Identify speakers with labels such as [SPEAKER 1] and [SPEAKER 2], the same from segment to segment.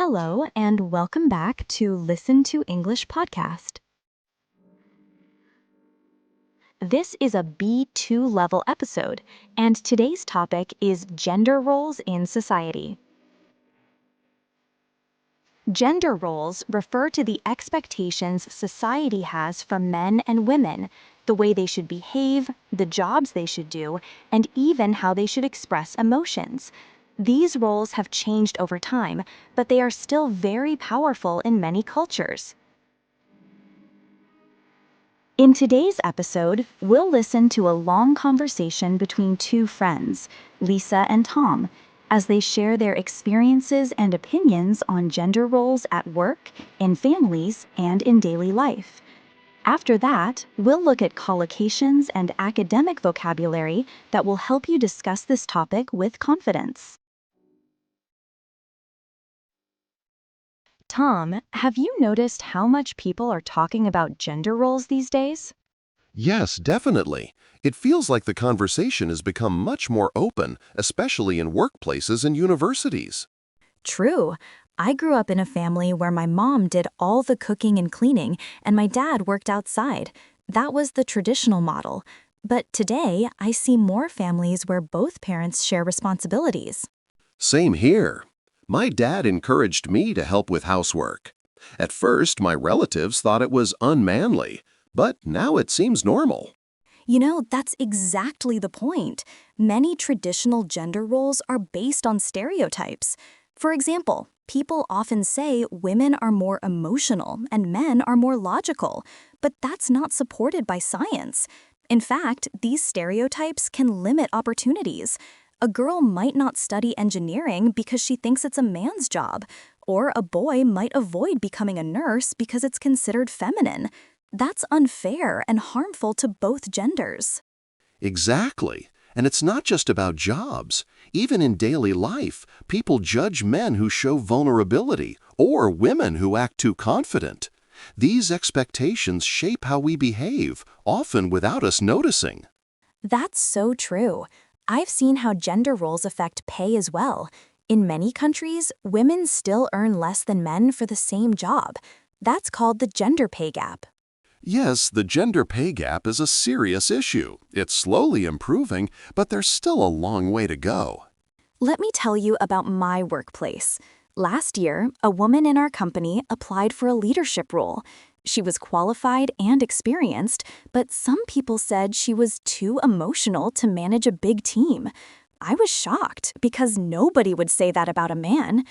[SPEAKER 1] Hello, and welcome back to Listen to English podcast. This is a B2 level episode, and today's topic is gender roles in society. Gender roles refer to the expectations society has from men and women, the way they should behave, the jobs they should do, and even how they should express emotions. These roles have changed over time, but they are still very powerful in many cultures. In today's episode, we'll listen to a long conversation between two friends, Lisa and Tom, as they share their experiences and opinions on gender roles at work, in families, and in daily life. After that, we'll look at collocations and academic vocabulary that will help you discuss this topic with confidence. Tom, have you noticed how much people are talking about gender roles these days?
[SPEAKER 2] Yes, definitely. It feels like the conversation has become much more open, especially in workplaces and universities.
[SPEAKER 1] True. I grew up in a family where my mom did all the cooking and cleaning, and my dad worked outside. That was the traditional model. But today, I see more families where both parents share responsibilities.
[SPEAKER 2] Same here. My dad encouraged me to help with housework. At first, my relatives thought it was unmanly, but now it seems normal.
[SPEAKER 1] That's exactly the point. Many traditional gender roles are based on stereotypes. For example, people often say women are more emotional and men are more logical, but that's not supported by science. In fact, these stereotypes can limit opportunities. A girl might not study engineering because she thinks it's a man's job, or a boy might avoid becoming a nurse because it's considered feminine. That's unfair and harmful to both genders.
[SPEAKER 2] Exactly. And it's not just about jobs. Even in daily life, people judge men who show vulnerability or women who act too confident. These expectations shape how we behave, often without us noticing.
[SPEAKER 1] That's so true. I've seen how gender roles affect pay as well. In many countries, women still earn less than men for the same job. That's called the gender pay gap.
[SPEAKER 2] Yes, the gender pay gap is a serious issue. It's slowly improving, but there's still a long way to go.
[SPEAKER 1] Let me tell you about my workplace. Last year, a woman in our company applied for a leadership role. She was qualified and experienced, but some people said she was too emotional to manage a big team. I was shocked because nobody would say that about a man.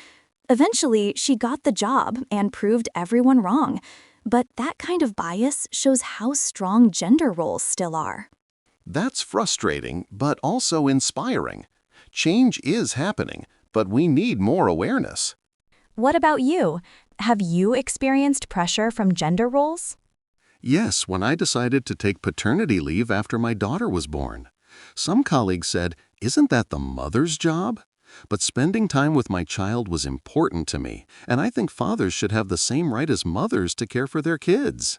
[SPEAKER 1] Eventually, she got the job and proved everyone wrong. But that kind of bias shows how strong gender roles still are.
[SPEAKER 2] That's frustrating, but also inspiring. Change is happening, but we need more awareness.
[SPEAKER 1] What about you? Have you experienced pressure from gender roles?
[SPEAKER 2] Yes, when I decided to take paternity leave after my daughter was born. Some colleagues said, "Isn't that the mother's job?" But spending time with my child was important to me, and I think fathers should have the same right as mothers to care for their kids.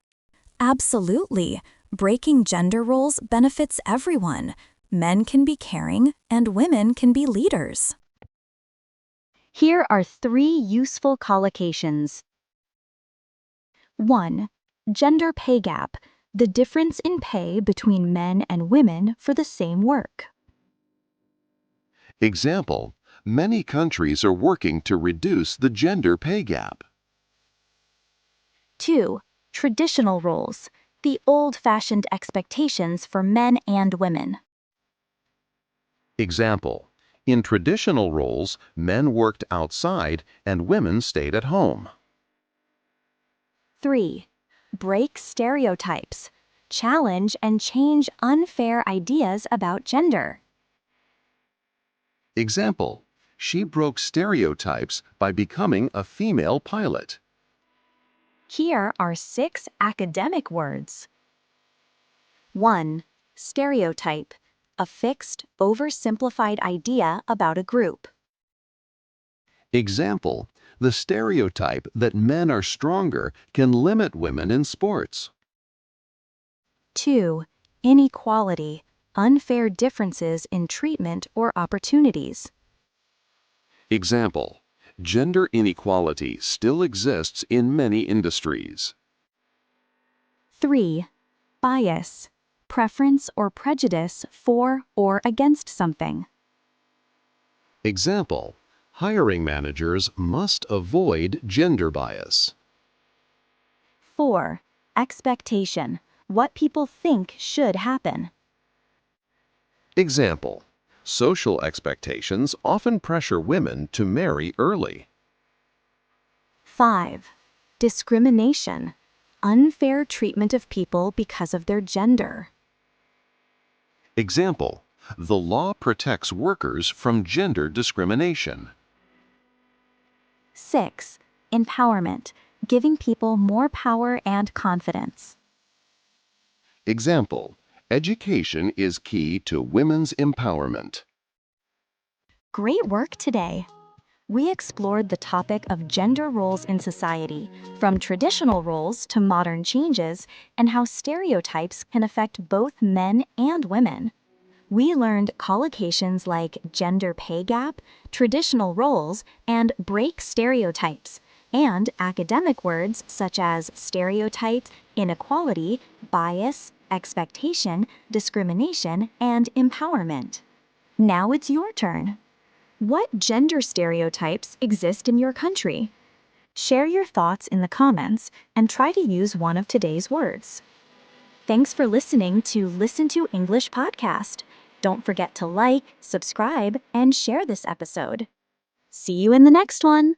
[SPEAKER 1] Absolutely. Breaking gender roles benefits everyone. Men can be caring, and women can be leaders. Here are 3 useful collocations. 1. Gender pay gap, the difference in pay between men and women for the same work.
[SPEAKER 2] Example, many countries are working to reduce the gender pay gap.
[SPEAKER 1] 2. Traditional roles, the old-fashioned expectations for men and women.
[SPEAKER 2] Example, in traditional roles, men worked outside and women stayed at home.
[SPEAKER 1] 3. Break stereotypes, challenge and change unfair ideas about gender.
[SPEAKER 2] Example, she broke stereotypes by becoming a female pilot.
[SPEAKER 1] Here are 6 academic words. 1. Stereotype, a fixed, oversimplified idea about a group.
[SPEAKER 2] Example, the stereotype that men are stronger can limit women in sports.
[SPEAKER 1] 2. Inequality, unfair differences in treatment or opportunities.
[SPEAKER 2] Example, Gender inequality still exists in many industries.
[SPEAKER 1] 3. Bias, preference or prejudice for or against something.
[SPEAKER 2] Example: hiring managers must avoid gender bias.
[SPEAKER 1] 4. Expectation, what people think should happen.
[SPEAKER 2] Example: social expectations often pressure women to marry early.
[SPEAKER 1] 5. Discrimination, unfair treatment of people because of their gender.
[SPEAKER 2] Example: the law protects workers from gender discrimination.
[SPEAKER 1] 6. Empowerment, giving people more power and confidence.
[SPEAKER 2] Example: education is key to women's empowerment.
[SPEAKER 1] Great work today! We explored the topic of gender roles in society, from traditional roles to modern changes, and how stereotypes can affect both men and women. We learned collocations like gender pay gap, traditional roles, and break stereotypes, and academic words such as stereotype, inequality, bias, expectation, discrimination, and empowerment. Now it's your turn. What gender stereotypes exist in your country? Share your thoughts in the comments and try to use one of today's words. Thanks for listening to Listen to English podcast. Don't forget to like, subscribe, and share this episode. See you in the next one.